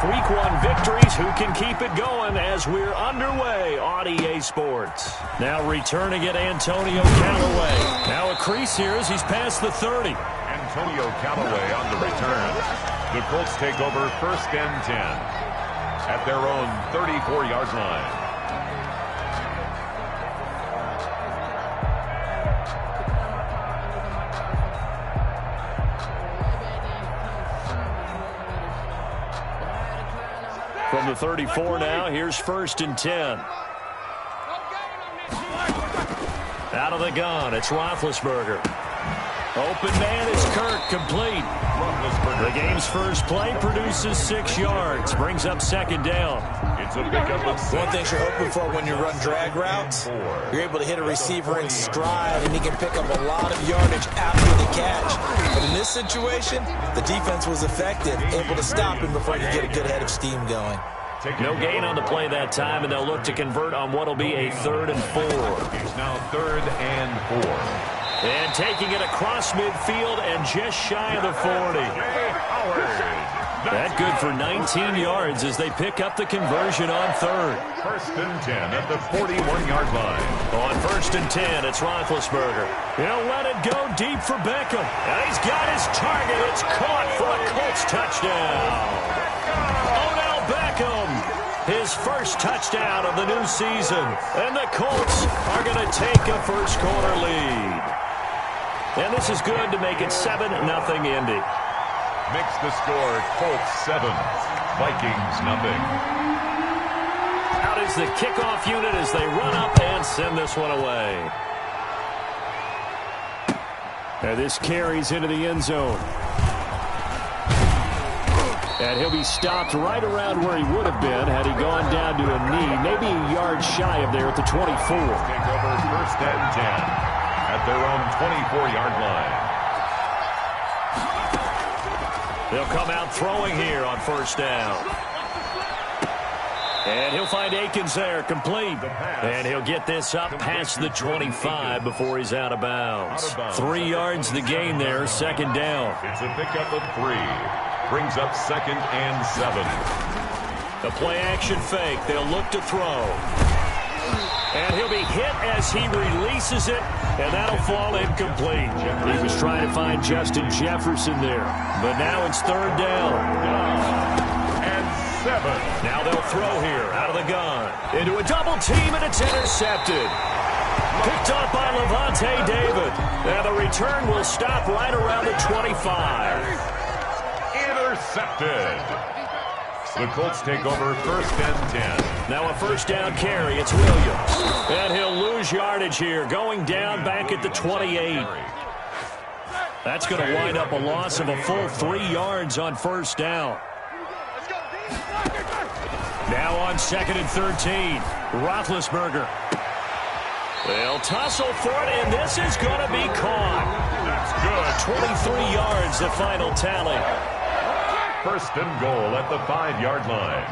Week 1 victories, who can keep it going as we're underway on EA Sports. Now returning it, Antonio Callaway. Now a crease here as he's past the 30. Antonio Callaway on the return. The Colts take over 1st and 10 at their own 34-yard line. From the 34 now, here's 1st and 10. Out of the gun, it's Roethlisberger. Open man is Kirk, complete. The game's first play produces 6 yards, brings up 2nd down. It's a pickup of 6. One thing you're hoping for when you run drag routes, you're able to hit a receiver in stride, and he can pick up a lot of yardage after the catch. But in this situation, the defense was effective, able to stop him before he could get a good head of steam going. No gain on the play that time, and they'll look to convert on what will be a 3rd and 4. It's now 3rd and 4. And taking it across midfield and just shy of the 40. That good for 19 yards as they pick up the conversion on 3rd. 1st and 10 at the 41-yard line. On 1st and 10, it's Roethlisberger. He'll let it go deep for Beckham. And he's got his target. It's caught for a Colts touchdown. Odell Beckham, his first touchdown of the new season. And the Colts are going to take a first-quarter lead. And this is good to make it 7-0 Indy. Makes the score Colts 7, Vikings 0. Out is the kickoff unit as they run up and send this one away. And this carries into the end zone. And he'll be stopped right around where he would have been had he gone down to a knee, maybe a yard shy of there at the 24. Take over 1st and 10 at their own 24-yard line. They'll come out throwing here on 1st down. And he'll find Akins there, complete. And he'll get this up past the 25 before he's out of bounds. 3 yards the gain there, 2nd down. It's a pickup of 3. Brings up 2nd and 7. The play-action fake. They'll look to throw. And he'll be hit as he releases it, and that'll fall incomplete. He was trying to find Justin Jefferson there, but now it's 3rd down. And 7. Now they'll throw here out of the gun. Into a double team, and it's intercepted. Picked up by Levante David. And the return will stop right around the 25. Intercepted. The Colts take over 1st and 10. Now a 1st down carry. It's Williams. And he'll lose yardage here, going down back at the 28. That's going to wind up a loss of a full 3 yards on 1st down. Now on 2nd and 13. Roethlisberger. They'll tussle for it, and this is going to be caught. That's good. 23 yards, the final tally. 1st and goal at the 5-yard line.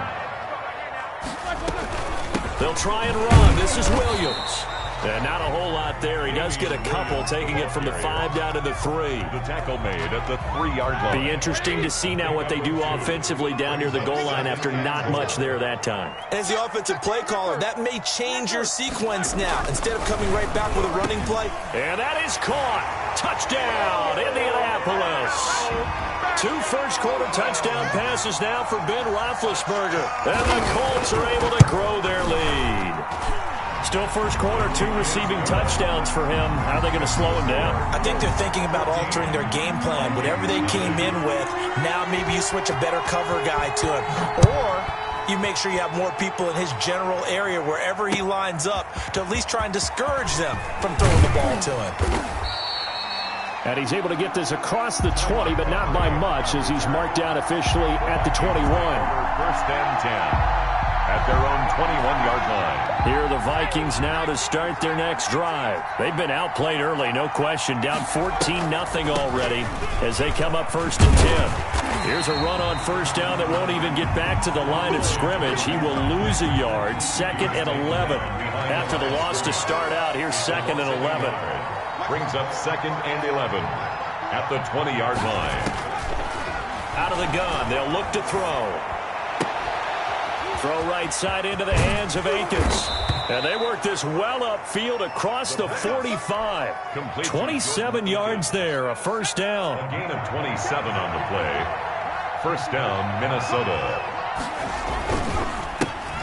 They'll try and run. This is Williams. And not a whole lot there. He does get a couple, taking it from the 5 down to the 3. The tackle made at the 3-yard line. Be interesting to see now what they do offensively down near the goal line after not much there that time. As the offensive play caller, that may change your sequence now. Instead of coming right back with a running play. And that is caught. Touchdown, Indianapolis. 2 first-quarter touchdown passes now for Ben Roethlisberger. And the Colts are able to grow their lead. Still first quarter, 2 receiving touchdowns for him. How are they going to slow him down? I think they're thinking about altering their game plan. Whatever they came in with, now maybe you switch a better cover guy to him. Or you make sure you have more people in his general area wherever he lines up to at least try and discourage them from throwing the ball to him. And he's able to get this across the 20, but not by much as he's marked down officially at the 21. 1st and 10. At their own 21-yard line. Here are the Vikings now to start their next drive. They've been outplayed early, no question. Down 14-0 already as they come up 1st and 10. Here's a run on 1st down that won't even get back to the line of scrimmage. He will lose a yard. 2nd and 11. After the loss to start out, here's 2nd and 11. Brings up 2nd and 11 at the 20-yard line. Out of the gun, they'll look to throw. Throw right side into the hands of Akins. And they work this well upfield across the 45. 27 yards there, a first down. A gain of 27 on the play. First down, Minnesota.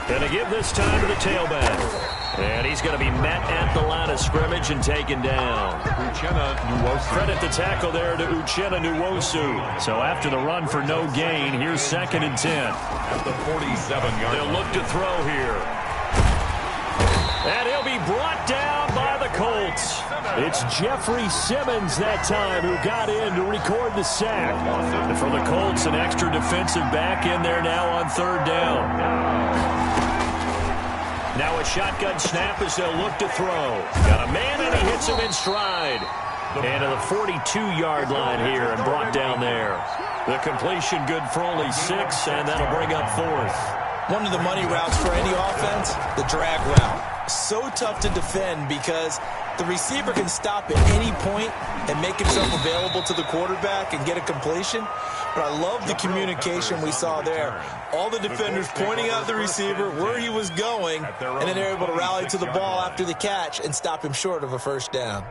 Going to give this time to the tailback. And he's going to be met at the line of scrimmage and taken down. Uchenna Nwosu. Credit the tackle there to Uchenna Nwosu. So after the run for no gain, here's 2nd and 10. At the 47-yard They'll look to throw here. And he'll be brought down by the Colts. It's Jeffrey Simmons that time who got in to record the sack. And for the Colts, an extra defensive back in there now on 3rd down. Now a shotgun snap as they'll look to throw. Got a man and he hits him in stride. And to the 42-yard line here and brought down there. The completion good for only 6, and that'll bring up 4th. One of the money routes for any offense, the drag route. So tough to defend because the receiver can stop at any point and make himself available to the quarterback and get a completion. But I love the communication we saw there. All the defenders pointing out the receiver where he was going, and then they're able to rally to the ball after the catch and stop him short of a first down.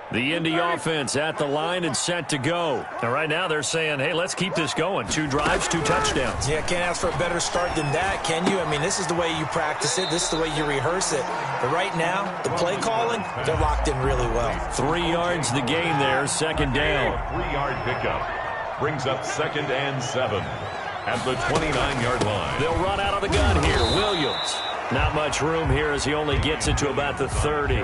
The Indy offense at the line and set to go. And right now they're saying, hey, let's keep this going. 2 drives, 2 touchdowns. Yeah, can't ask for a better start than that, can you? I mean, this is the way you practice it. This is the way you rehearse it. But right now, the play calling, they're locked in really well. 3 yards the gain there, 2nd down. 3-yard pickup brings up 2nd and 7 at the 29-yard line. They'll run out of the gun here. Williams. Not much room here as he only gets it to about the 30.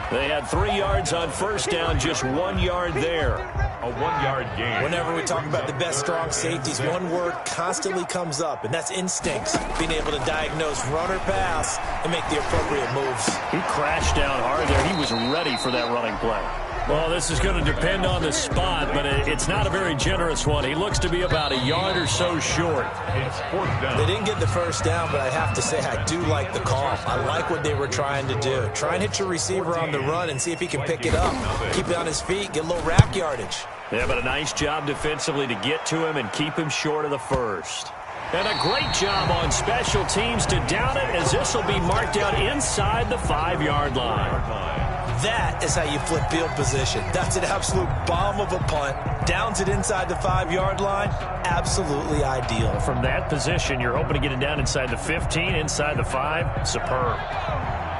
They had 3 yards on first down, just 1 yard there. A 1-yard gain. Whenever we talk about the best strong safeties, one word constantly comes up, and that's instincts. Being able to diagnose run or pass and make the appropriate moves. He crashed down hard there. He was ready for that running play. Well, this is going to depend on the spot, but it's not a very generous one. He looks to be about a yard or so short. It's 4th down. They didn't get the first down, but I have to say I do like the call. I like what they were trying to do. Try and hit your receiver on the run and see if he can pick it up. Keep it on his feet, get a little rack yardage. Yeah, but a nice job defensively to get to him and keep him short of the first. And a great job on special teams to down it as this will be marked out inside the 5-yard line. That is how you flip field position. That's an absolute bomb of a punt. Downs it inside the 5-yard line. Absolutely ideal. From that position, you're hoping to get it down inside the 15, inside the 5. Superb.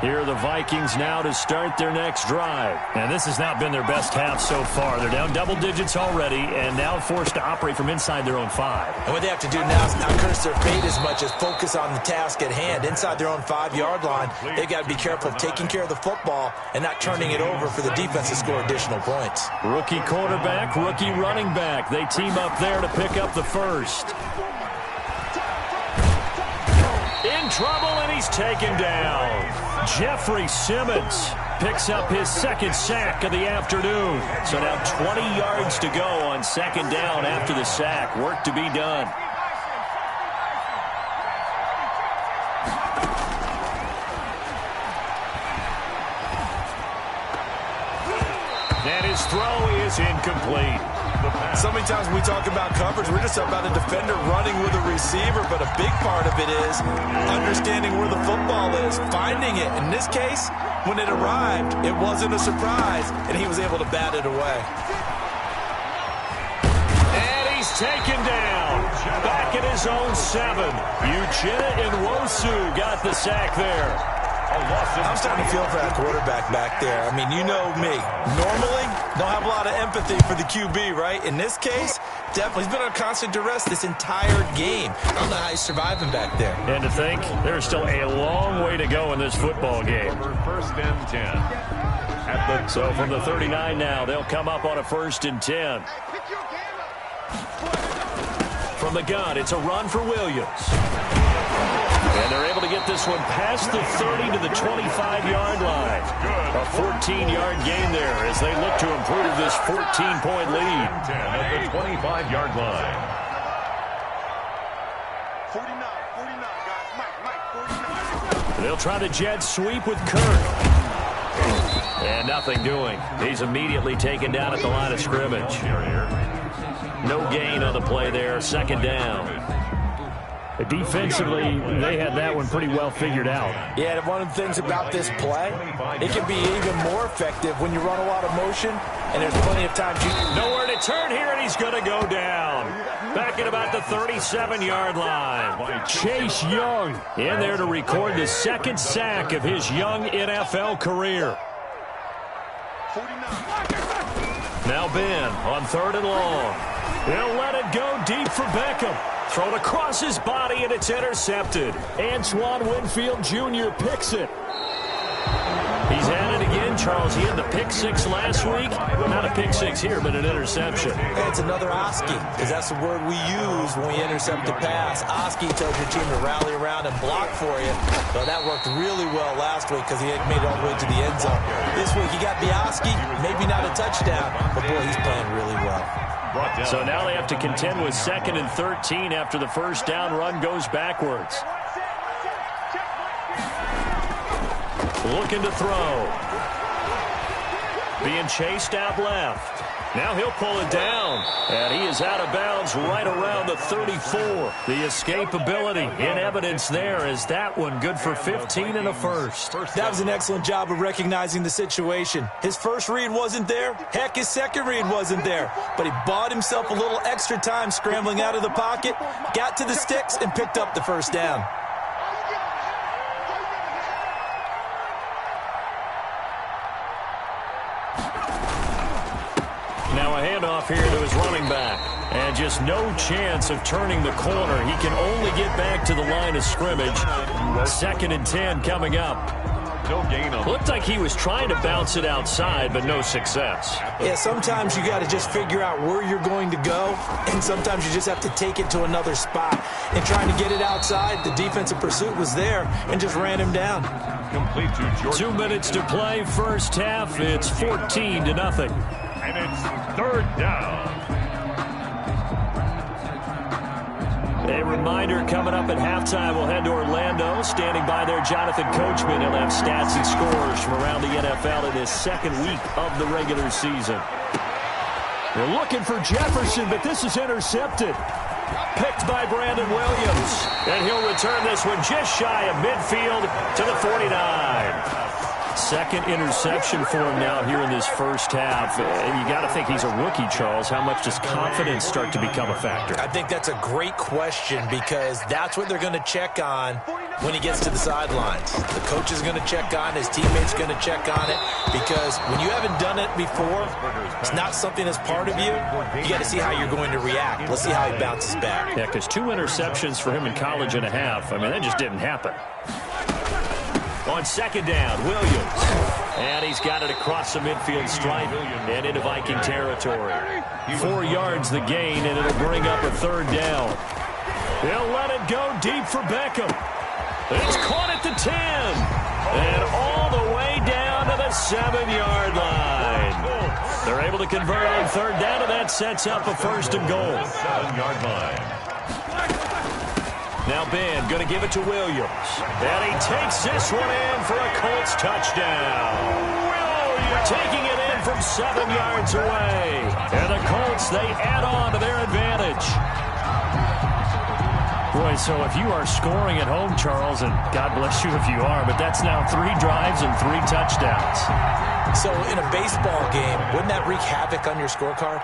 Here are the Vikings now to start their next drive. And this has not been their best half so far. They're down double digits already and now forced to operate from inside their own 5. And what they have to do now is not curse their fate as much as focus on the task at hand. Inside their own 5-yard line, they've got to be careful of taking care of the football and not turning it over for the defense to score additional points. Rookie quarterback, rookie running back. They team up there to pick up the first. In trouble, and he's taken down. Jeffrey Simmons picks up his 2nd sack of the afternoon. So now 20 yards to go on 2nd down after the sack. Work to be done. And his throw is incomplete. So many times when we talk about coverage, we're just about a defender running with a receiver, but a big part of it is understanding where the football is, finding it. In this case, when it arrived, it wasn't a surprise, and he was able to bat it away. And he's taken down. Back at his own 7. Uchenna Nwosu got the sack there. I'm starting to feel for that quarterback back there. I mean, you know me. Normally, don't have a lot of empathy for the QB, right? In this case, definitely. He's been on constant duress this entire game. I don't know how he's surviving back there. And to think, there's still a long way to go in this football game. First and 10. So from the 39 now, they'll come up on a 1st and 10. From the gun, it's a run for Williams. And they're able to get this one past the 30 to the 25-yard line. A 14-yard gain there as they look to improve this 14-point lead. 10 at the 25-yard line. 49, guys. Mike, 49. They'll try the jet sweep with Kirk. And nothing doing. He's immediately taken down at the line of scrimmage. No gain on the play there. 2nd down. Defensively, they had that one pretty well figured out. Yeah, and one of the things about this play, it can be even more effective when you run a lot of motion, and there's plenty of times you... Nowhere to turn here, and he's going to go down. Back at about the 37-yard line. Chase Young in there to record the second sack of his young NFL career. Now Ben on 3rd and long. They'll let it go deep for Beckham. Thrown across his body, and it's intercepted. Antoine Winfield Jr. picks it. He's at it again, Charles. He had the pick six last week. Not a pick six here, but an interception. It's another Oski, because that's the word we use when we intercept a pass. Oski tells your team to rally around and block for you. But that worked really well last week because he had made it all the way to the end zone. This week he got the Oski, maybe not a touchdown, but boy, he's playing really well. So now they have to contend with 2nd and 13 after the first down run goes backwards. Looking to throw. Being chased out left. Now he'll pull it down. And he is out of bounds right around the 34. The escapability in evidence there is that one good for 15 and a first. That was an excellent job of recognizing the situation. His first read wasn't there. Heck, his second read wasn't there. But he bought himself a little extra time scrambling out of the pocket, got to the sticks, and picked up the first down. Now a handoff here to his running back. And just no chance of turning the corner. He can only get back to the line of scrimmage. 2nd and 10 coming up. No gain on. Looked like he was trying to bounce it outside, but no success. Yeah, sometimes you got to just figure out where you're going to go, and sometimes you just have to take it to another spot. And trying to get it outside, the defensive pursuit was there and just ran him down. Complete to Jordan. 2 minutes to play, first half. It's 14-0. And it's 3rd down. A reminder coming up at halftime, we'll head to Orlando. Standing by there, Jonathan Coachman. He'll have stats and scores from around the NFL in his 2nd week of the regular season. They're looking for Jefferson, but this is intercepted. Picked by Brandon Williams. And he'll return this one just shy of midfield to the 49. 2nd interception for him now here in this first half. And you got to think he's a rookie, Charles. How much does confidence start to become a factor? I think that's a great question because that's what they're going to check on when he gets to the sidelines. The coach is going to check on it. His teammates going to check on it because when you haven't done it before, it's not something that's part of you. You got to see how you're going to react. Let's see how he bounces back. Yeah, because 2 interceptions for him in college and a half. I mean, that just didn't happen. On 2nd down, Williams. And he's got it across the midfield stripe and into Viking territory. 4 yards the gain, and it'll bring up a 3rd down. They'll let it go deep for Beckham. It's caught at the 10. And all the way down to the 7-yard line. They're able to convert on 3rd down, and that sets up a 1st and goal. 7-yard line. Now Ben going to give it to Williams. And he takes this one in for a Colts touchdown. Williams taking it in from 7 yards away. And the Colts, they add on to their advantage. Boy, so if you are scoring at home, Charles, and God bless you if you are, but that's now 3 drives and 3 touchdowns. So in a baseball game, wouldn't that wreak havoc on your scorecard?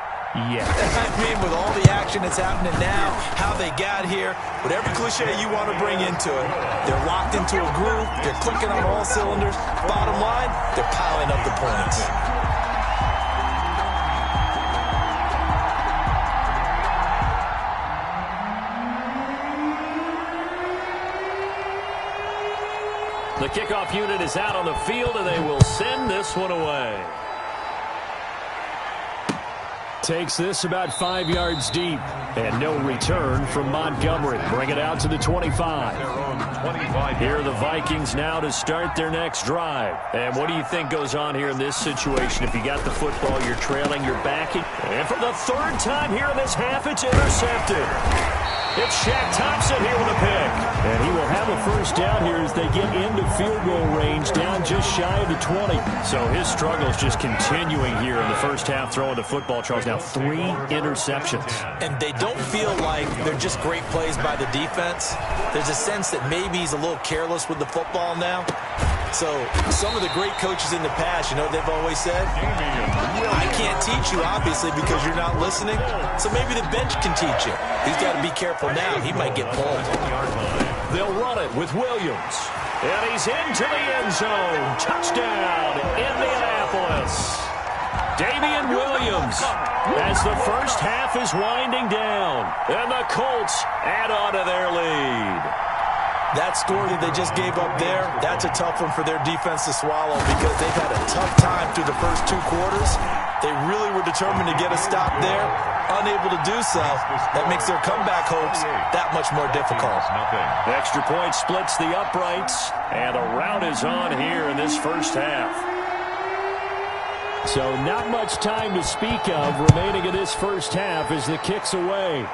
Yeah. I mean, with all the action that's happening now, how they got here, whatever cliche you want to bring into it, they're locked into a groove, they're clicking on all cylinders. Bottom line, they're piling up the points. The kickoff unit is out on the field, and they will send this one away. Takes this about 5 yards deep. And no return from Montgomery. Bring it out to the 25. Here are the Vikings now to start their next drive. And what do you think goes on here in this situation? If you got the football, you're trailing, you're backing. And for the 3rd time here in this half, it's intercepted. It's Shaq Thompson here with a pick. And he will have of a first down here as they get into field goal range, down just shy of the 20. So his struggle is just continuing here in the first half, throwing the football. Charles, now 3 interceptions. And they don't feel like they're just great plays by the defense. There's a sense that maybe he's a little careless with the football now. So some of the great coaches in the past, you know what they've always said? I can't teach you, obviously, because you're not listening. So maybe the bench can teach you. He's got to be careful now. He might get pulled. They'll run it with Williams. And he's into the end zone. Touchdown, Indianapolis. Damian Williams as the first half is winding down. And the Colts add on to their lead. That score that they just gave up there, that's a tough one for their defense to swallow because they've had a tough time through the first 2 quarters. They really were determined to get a stop there. Unable to do so. That makes their comeback hopes that much more difficult. Extra point splits the uprights, and a rout is on here in this first half. So not much time to speak of remaining in this first half as the kick's away.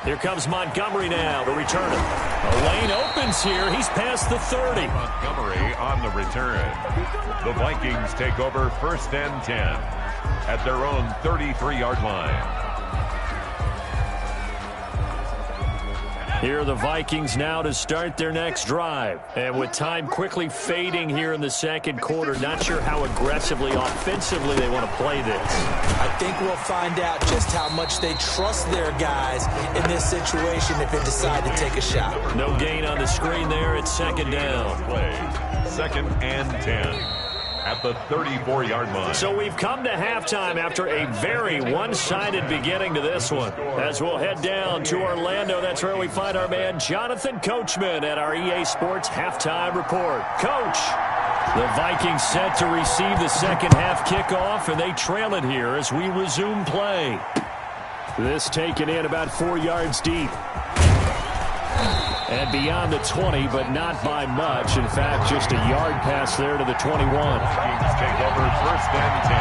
Here comes Montgomery now to return it. A lane opens here. He's past the 30. Montgomery on the return. The Vikings take over 1st and 10 at their own 33-yard line. Here are the Vikings now to start their next drive. And with time quickly fading here in the second quarter, not sure how aggressively, offensively they want to play this. I think we'll find out just how much they trust their guys in this situation if they decide to take a shot. No gain on the screen there. It's 2nd down. Play 2nd and 10 at the 34-yard line. So we've come to halftime after a very one-sided beginning to this one. As we'll head down to Orlando, that's where we find our man Jonathan Coachman at our EA Sports Halftime Report. Coach, the Vikings set to receive the second half kickoff, and they trail it here as we resume play. This taken in about 4 yards deep. And beyond the 20, but not by much. In fact, just a yard pass there to the 21. Vikings take over 1st and 10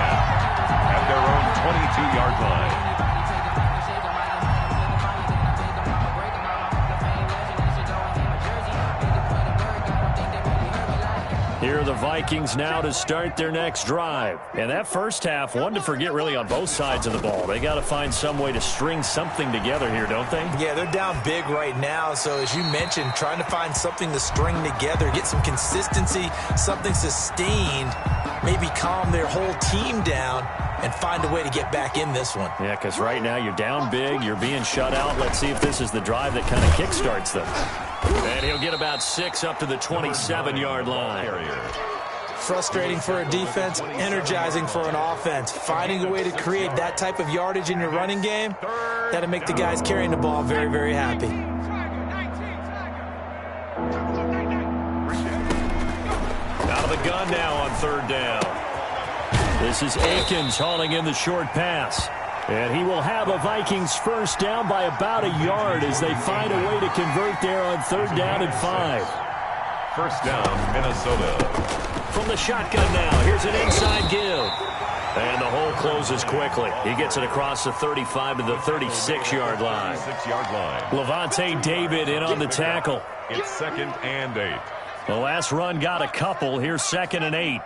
at their own 22-yard line. Here are the Vikings now to start their next drive. And that first half, one to forget really on both sides of the ball. They got to find some way to string something together here, don't they? Yeah, they're down big right now. So as you mentioned, trying to find something to string together, get some consistency, something sustained, maybe calm their whole team down and find a way to get back in this one. Yeah, because right now you're down big, you're being shut out. Let's see if this is the drive that kind of kickstarts them. And he'll get about 6 up to the 27-yard line. Frustrating for a defense, energizing for an offense. Finding a way to create that type of yardage in your running game, that'll make the guys carrying the ball very, very happy. Out of the gun now on 3rd down. This is Akins hauling in the short pass. And he will have a Vikings first down by about a yard as they find a way to convert there on 3rd down and 5. 1st down, Minnesota. From the shotgun now, here's an inside give. And the hole closes quickly. He gets it across the 35 to the 36-yard line. 36-yard line. Levante David in on the tackle. It's 2nd and 8. The last run got a couple. Here's 2nd and 8.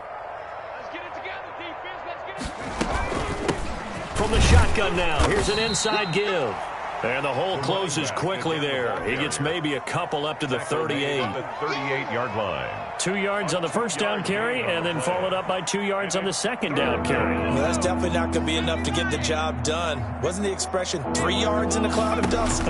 From the shotgun now, here's an inside give. And the hole closes quickly there. He gets maybe a couple up to the 38. The 38-yard line. 2 yards on the first down carry, and then followed up by 2 yards on the second down carry. Well, that's definitely not going to be enough to get the job done. Wasn't the expression 3 yards in a cloud of dust?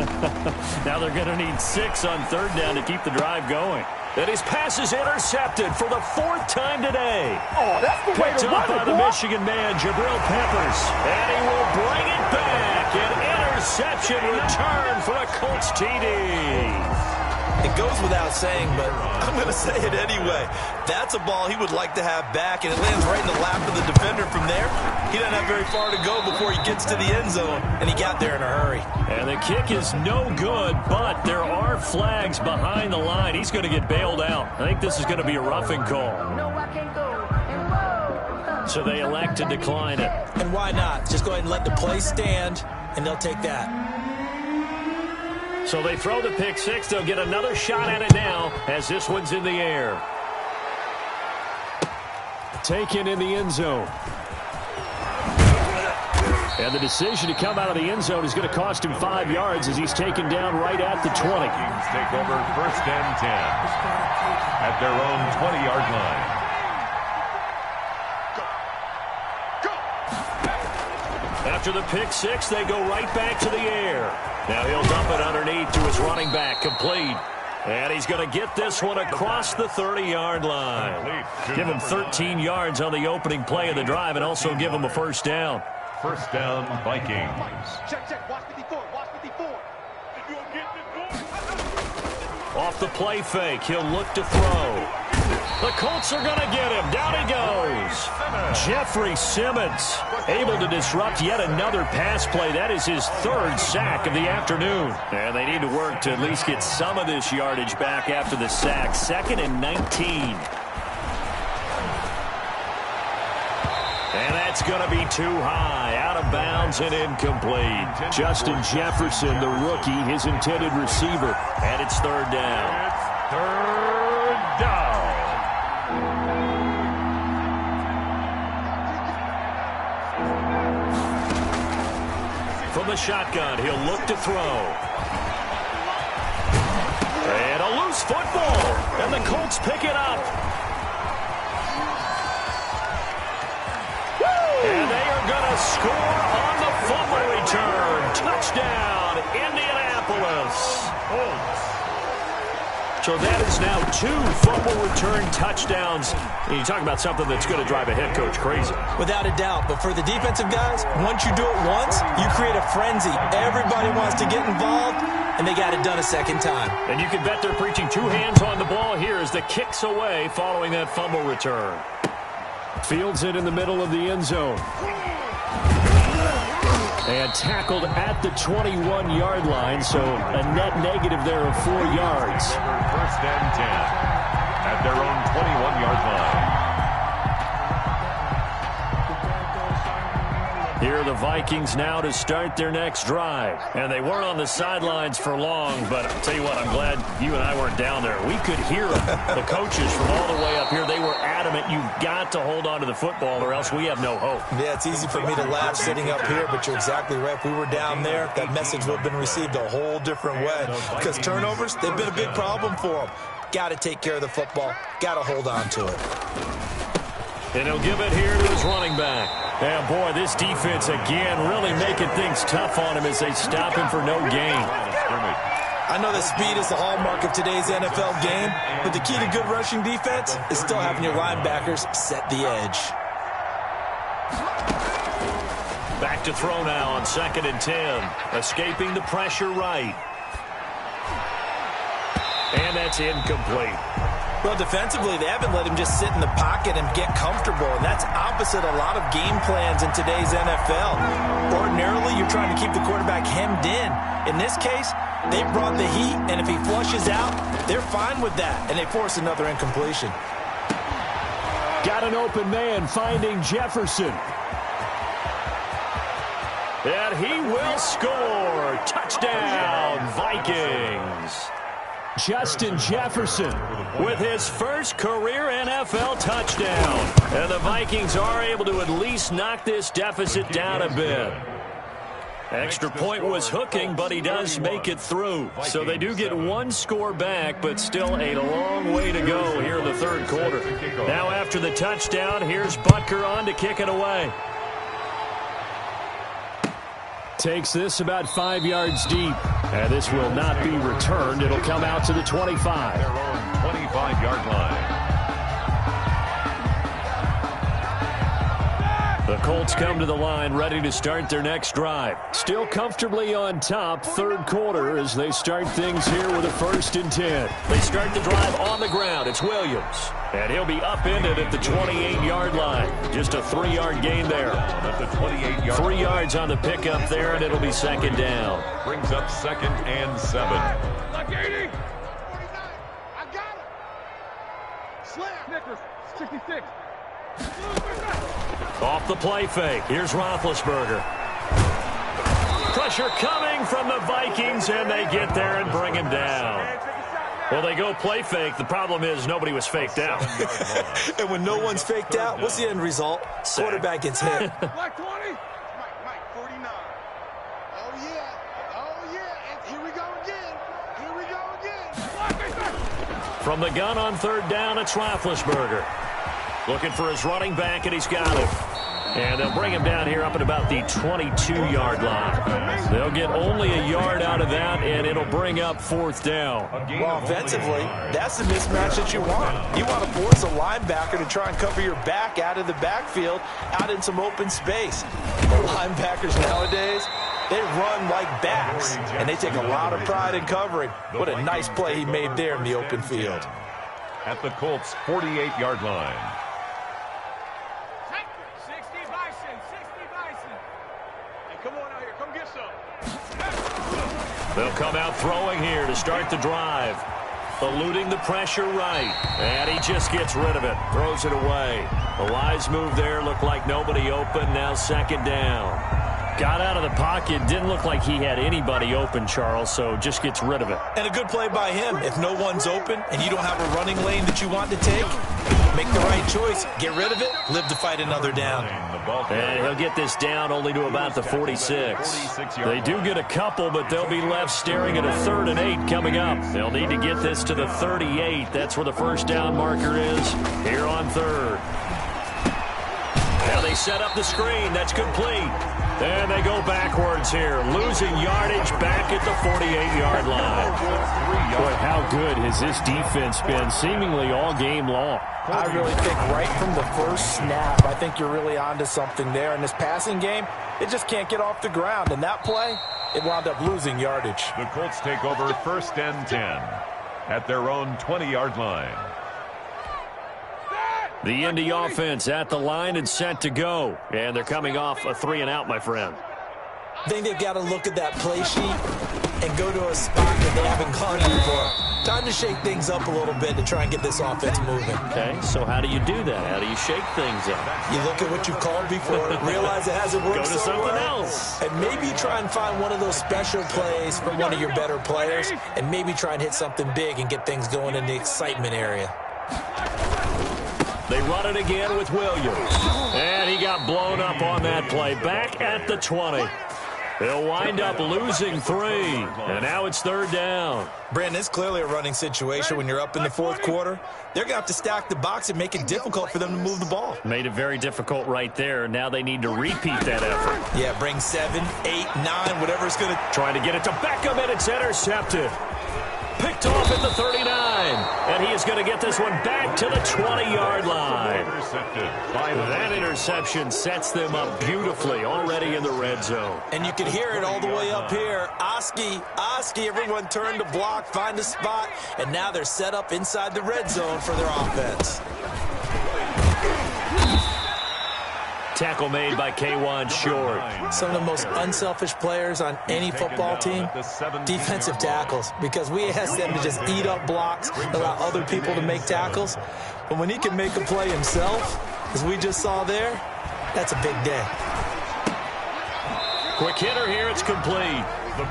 Now they're going to need 6 on 3rd down to keep the drive going. And his pass is intercepted for the 4th time today. Oh, that's the way to run it, Picked up by the Michigan man, Jabril Peppers. And he will bring it back. An interception return for a Colts TD. It goes without saying, but I'm going to say it anyway. That's a ball he would like to have back, and it lands right in the lap of the defender from there. He doesn't have very far to go before he gets to the end zone, and he got there in a hurry. And the kick is no good, but there are flags behind the line. He's going to get bailed out. I think this is going to be a roughing call. So they elect to decline it. And why not? Just go ahead and let the play stand, and they'll take that. So they throw the pick six. They'll get another shot at it now as this one's in the air. Taken in the end zone. And the decision to come out of the end zone is going to cost him 5 yards as he's taken down right at the 20. Vikings take over first and 10 at their own 20-yard line. After the pick six, they go right back to the air. Now he'll dump it underneath to his running back, complete. And he's going to get this one across the 30-yard line. Give him 13 yards on the opening play of the drive and also give him a first down. First down, Vikings. Check. Watch 54. Off the play fake, he'll look to throw. The Colts are going to get him. Down he goes. Jeffrey Simmons able to disrupt yet another pass play. That is his 3rd sack of the afternoon. And they need to work to at least get some of this yardage back after the sack. 2nd and 19. And that's going to be too high. Out of bounds and incomplete. Justin Jefferson, the rookie, his intended receiver. And it's 3rd down. It's 3rd down. From the shotgun, he'll look to throw. And a loose football. And the Colts pick it up. And they are going to score on the fumble return. Touchdown, Indianapolis. So that is now 2 fumble return touchdowns. And you talk about something that's going to drive a head coach crazy. Without a doubt. But for the defensive guys, once you do it once, you create a frenzy. Everybody wants to get involved, and they got it done a second time. And you can bet they're preaching 2 hands on the ball here as the kick's away following that fumble return. Fields it in the middle of the end zone. And tackled at the 21-yard line, so a net negative there of 4 yards. First and 10 at their own 21-yard line. Here are the Vikings now to start their next drive. And they weren't on the sidelines for long, but I'll tell you what, I'm glad you and I weren't down there. We could hear them. The coaches from all the way up here, they were adamant, you've got to hold on to the football or else we have no hope. Yeah, it's easy for me to laugh sitting up here, but you're exactly right. If we were down there, that message would have been received a whole different way. Because turnovers, they've been a big problem for them. Got to take care of the football. Got to hold on to it. And he'll give it here to his running back. And, boy, this defense, again, really making things tough on him as they stop him for no gain. I know that speed is the hallmark of today's NFL game, but the key to good rushing defense is still having your linebackers set the edge. Back to throw now on 2nd and 10. Escaping the pressure right. And that's incomplete. Well, defensively, they haven't let him just sit in the pocket and get comfortable, and that's opposite a lot of game plans in today's NFL. Ordinarily, you're trying to keep the quarterback hemmed in. In this case, they brought the heat, and if he flushes out, they're fine with that, and they force another incompletion. Got an open man finding Jefferson. And he will score. Touchdown, Vikings. Justin Jefferson with his first career NFL touchdown. And the Vikings are able to at least knock this deficit down a bit. Extra point was hooking, but he does make it through. So they do get 1 score back, but still a long way to go here in the 3rd quarter. Now after the touchdown, here's Butker on to kick it away. Takes this about 5 yards deep. And this will not be returned. It'll come out to the 25. Their own 25-yard line. The Colts come to the line ready to start their next drive. Still comfortably on top, 3rd quarter as they start things here with a 1st and 10. They start the drive on the ground. It's Williams. And he'll be upended at the 28-yard line. Just a 3-yard gain there. At the 28-yard 3 yards on the pickup there, and it'll be 2nd down. brings up 2nd and 7. Like 80. I got it. Slam. Snickers. 66. Off the play fake. Here's Roethlisberger. Pressure coming from the Vikings, and they get there and bring him down. Well, they go play fake. The problem is nobody was faked out. And when no one's faked out, what's the end result? Quarterback gets hit. Black 20. Mike, 49. Oh, yeah. And here we go again. From the gun on third down, it's Roethlisberger. Looking for his running back, and he's got him. And they'll bring him down here up at about the 22-yard line. They'll get only a yard out of that, and it'll bring up fourth down. Well, offensively, that's the mismatch that you want. You want to force a linebacker to try and cover your back out of the backfield, out in some open space. The linebackers nowadays, they run like backs, and they take a lot of pride in covering. What a nice play he made there in the open field. At the Colts' 48-yard line. They'll come out throwing here to start the drive. Eluding the pressure right. And he just gets rid of it. Throws it away. A wise move there. Looked like nobody open. Now second down. Got out of the pocket. Didn't look like he had anybody open, Charles, so just gets rid of it. And a good play by him. If no one's open and you don't have a running lane that you want to take, make the right choice. Get rid of it. Live to fight another down. And he'll get this down only to about the 46. They do get a couple, but they'll be left staring at a 3rd and 8 coming up. They'll need to get this to the 38. That's where the first down marker is here on 3rd. Now they set up the screen. That's complete. And they go backwards here, losing yardage back at the 48-yard line. Boy, how good has this defense been seemingly all game long? I really think right from the first snap, I think you're really onto something there. In this passing game, it just can't get off the ground. And that play, it wound up losing yardage. The Colts take over 1st and 10 at their own 20-yard line. The Indy offense at the line and set to go. And they're coming off a 3-and-out, my friend. I think they've got to look at that play sheet and go to a spot that they haven't gone before. Time to shake things up a little bit to try and get this offense moving. Okay, so how do you do that? How do you shake things up? You look at what you've called before, realize it hasn't worked Go to so something well, else. and maybe try and find one of those special plays from one of your better players, and maybe try and hit something big and get things going in the excitement area. They run it again with Williams. And he got blown up on that play. Back at the 20. They'll wind up losing 3. And now it's 3rd down. Brandon, it's clearly a running situation when you're up in the 4th quarter. They're going to have to stack the box and make it difficult for them to move the ball. Made it very difficult right there. Now they need to repeat that effort. Yeah, bring 7, 8, 9, whatever it's going to. Trying to get it to Beckham, and it's intercepted. Picked off at the 39. And he is going to get this one back to the 20-yard line. That interception sets them up beautifully already in the red zone. And you can hear it all the way up here. Oski, everyone turned to block, find a spot, and now they're set up inside the red zone for their offense. Tackle made by K1 Short. Some of the most unselfish players on any football team, defensive tackles, because we ask them to just eat up blocks, allow other people to make tackles. But when he can make a play himself, as we just saw there, that's a big day. Quick hitter here, it's complete.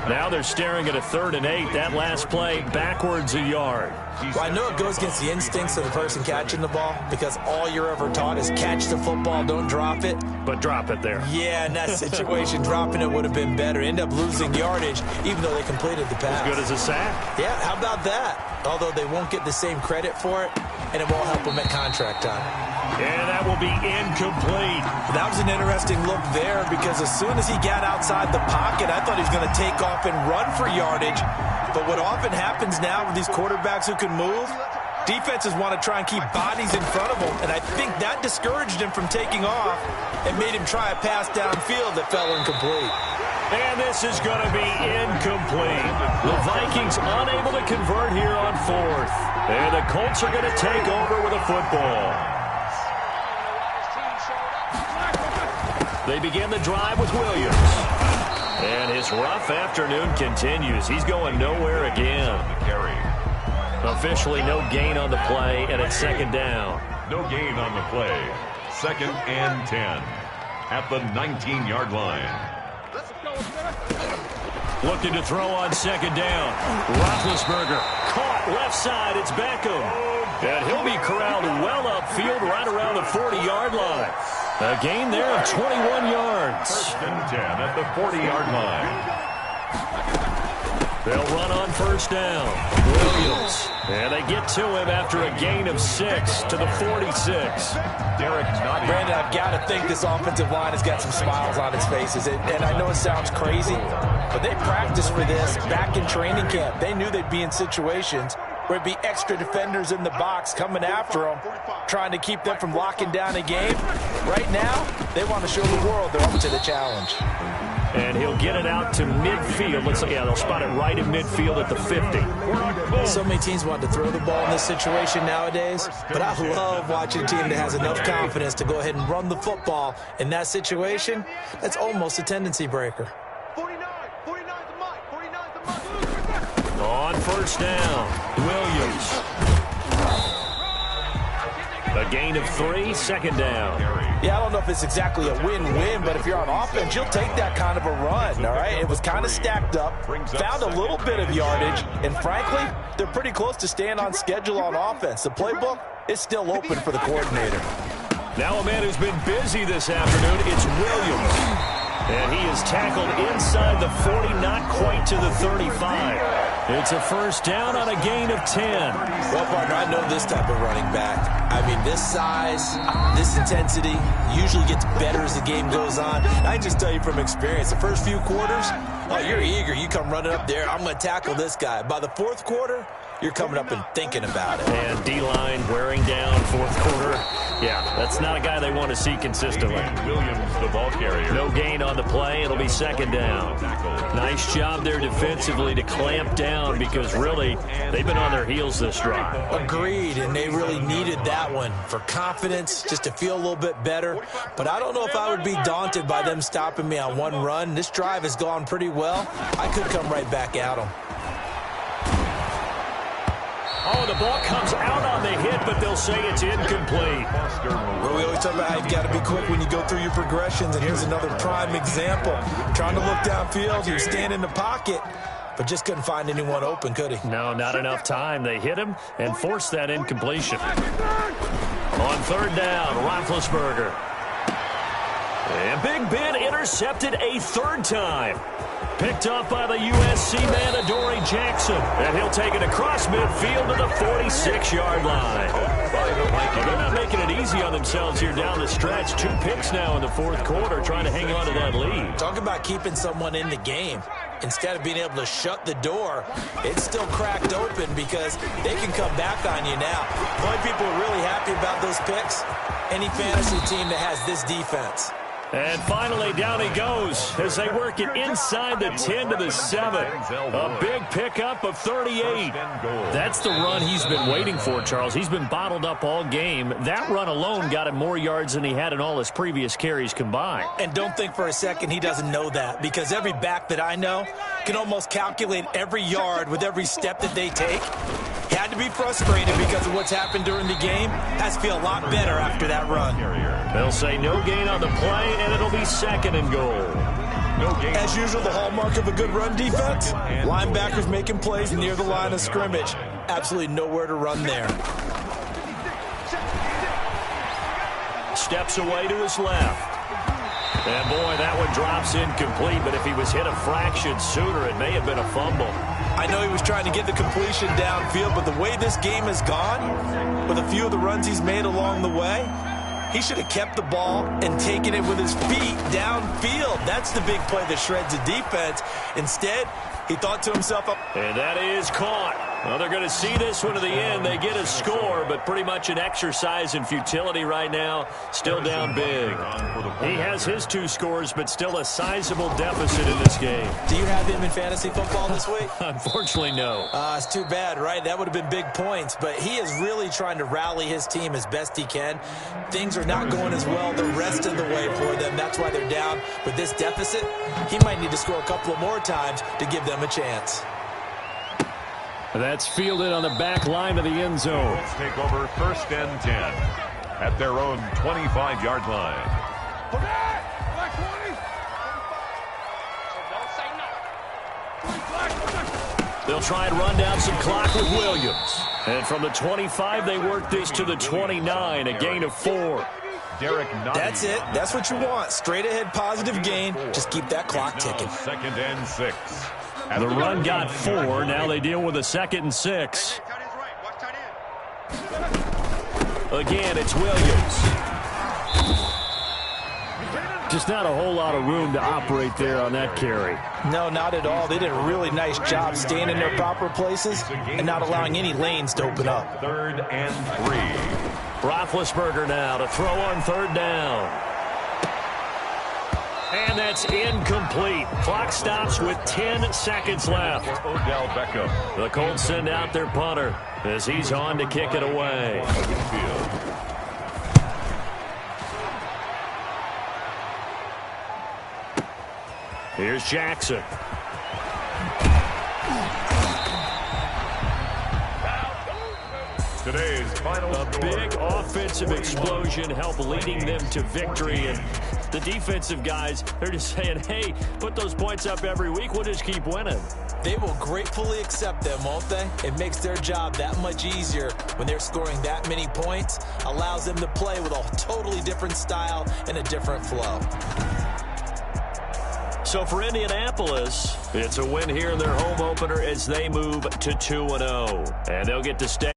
Now they're staring at a 3rd and 8. That last play, backwards a yard. Well, I know it goes against the instincts of the person catching the ball because all you're ever taught is catch the football, don't drop it. But drop it there. Yeah, in that situation, dropping it would have been better. End up losing yardage, even though they completed the pass. As good as a sack. Yeah, how about that? Although they won't get the same credit for it, and it won't help them at contract time. And that will be incomplete. That was an interesting look there because as soon as he got outside the pocket, I thought he was going to take off and run for yardage. But what often happens now with these quarterbacks who can move, defenses want to try and keep bodies in front of them. And I think that discouraged him from taking off and made him try a pass downfield that fell incomplete. And this is going to be incomplete. The Vikings unable to convert here on 4th. And the Colts are going to take over with a football. They begin the drive with Williams. And his rough afternoon continues. He's going nowhere again. Officially no gain on the play, and it's 2nd down. No gain on the play. 2nd and 10 at the 19-yard line. Looking to throw on second down. Roethlisberger caught left side. It's Beckham. And he'll be corralled well upfield right around the 40-yard line. A gain there of 21 yards. First and 10 at the 40-yard line. They'll run on first down. Williams. And they get to him after a gain of 6 to the 46. Derek Nottingham. Brandon, I've got to think this offensive line has got some smiles on its faces. And I know it sounds crazy, but they practiced for this back in training camp. They knew they'd be in situations where it'd be extra defenders in the box coming after them, trying to keep them from locking down a game. Right now, they want to show the world they're up to the challenge. And he'll get it out to midfield. Looks like, yeah, they'll spot it right in midfield at the 50. So many teams want to throw the ball in this situation nowadays, but I love watching a team that has enough confidence to go ahead and run the football. In that situation, that's almost a tendency breaker. 49's the mark. On first down, Williams. A gain of 3, second down. Yeah, I don't know if it's exactly a win-win, but if you're on offense, you'll take that kind of a run, all right? It was kind of stacked up, found a little bit of yardage, and frankly, they're pretty close to staying on schedule on offense. The playbook is still open for the coordinator. Now a man who's been busy this afternoon, it's Williams. And he is tackled inside the 40, not quite to the 35. It's a first down on a gain of 10. Well, partner, I know this type of running back. I mean, this size, this intensity usually gets better as the game goes on. I just tell you from experience, the first few quarters, oh, you're eager. You come running up there, I'm going to tackle this guy. By the fourth quarter, you're coming up and thinking about it. And D-line wearing down fourth quarter. Yeah, that's not a guy they want to see consistently. Williams, the ball carrier. No gain on the play. It'll be second down. Nice job there defensively to clamp down because really they've been on their heels this drive. Agreed, and they really needed that one for confidence, just to feel a little bit better. But I don't know if I would be daunted by them stopping me on one run. This drive has gone pretty well. I could come right back at them. Oh, the ball comes out on the hit, but they'll say it's incomplete. Well, we always talk about how you've got to be quick when you go through your progressions, and here's another prime example. Trying to look downfield, he was standing in the pocket, but just couldn't find anyone open, could he? No, not enough time. They hit him and forced that incompletion. On third down, Roethlisberger. And Big Ben intercepted a third time. Picked up by the USC man, Adoree Jackson. And he'll take it across midfield to the 46-yard line. They're not making it easy on themselves here down the stretch. 2 picks now in the fourth quarter, trying to hang on to that lead. Talk about keeping someone in the game. Instead of being able to shut the door, it's still cracked open because they can come back on you now. The only people who are really happy about those picks, any fantasy team that has this defense. And finally, down he goes as they work it inside the 10 to the 7. A big pickup of 38. That's the run he's been waiting for, Charles. He's been bottled up all game. That run alone got him more yards than he had in all his previous carries combined. And don't think for a second he doesn't know that, because every back that I know can almost calculate every yard with every step that they take. He had to be frustrated because of what's happened during the game. Has to feel a lot better after that run. They'll say no gain on the play, and it'll be second and goal. No gain. As usual, the hallmark of a good run defense, linebackers making plays near the line of scrimmage. Absolutely nowhere to run there. Steps away to his left. And boy, that one drops incomplete, but if he was hit a fraction sooner, it may have been a fumble. I know he was trying to get the completion downfield, but the way this game has gone, with a few of the runs he's made along the way, he should have kept the ball and taken it with his feet downfield. That's the big play that shreds the defense. Instead, he thought to himself, and that is caught. Well, they're going to see this one to the end. They get a score, but pretty much an exercise in futility right now. Still down big. He has his 2 scores, but still a sizable deficit in this game. do you have him in fantasy football this week? Unfortunately, no. It's too bad, right? That would have been big points, but he is really trying to rally his team as best he can. Things are not going as well the rest of the way for them. That's why they're down. With this deficit, he might need to score a couple of more times to give them a chance. That's fielded on the back line of the end zone. Let's take over first and 10 at their own 25-yard line. They'll try and run down some clock with Williams. And from the 25, they work this to the 29, a gain of 4. That's it. That's what you want. Straight ahead positive gain. Just keep that clock ticking. 2nd and 6. The run got 4. Now they deal with a 2nd and 6. Again, it's Williams. Just not a whole lot of room to operate there on that carry. No, not at all. They did a really nice job staying in their proper places and not allowing any lanes to open up. 3rd and 3. Roethlisberger now to throw on 3rd down. And that's incomplete. Clock stops with 10 seconds left. Odell Beckham. The Colts send out their punter as he's on to kick it away. Here's Jackson. Today's final A big offensive explosion helped leading them to victory. And the defensive guys, they're just saying, hey, put those points up every week. We'll just keep winning. They will gratefully accept them, won't they? It makes their job that much easier when they're scoring that many points. Allows them to play with a totally different style and a different flow. So for Indianapolis, it's a win here in their home opener as they move to 2-0. And they'll get to stay.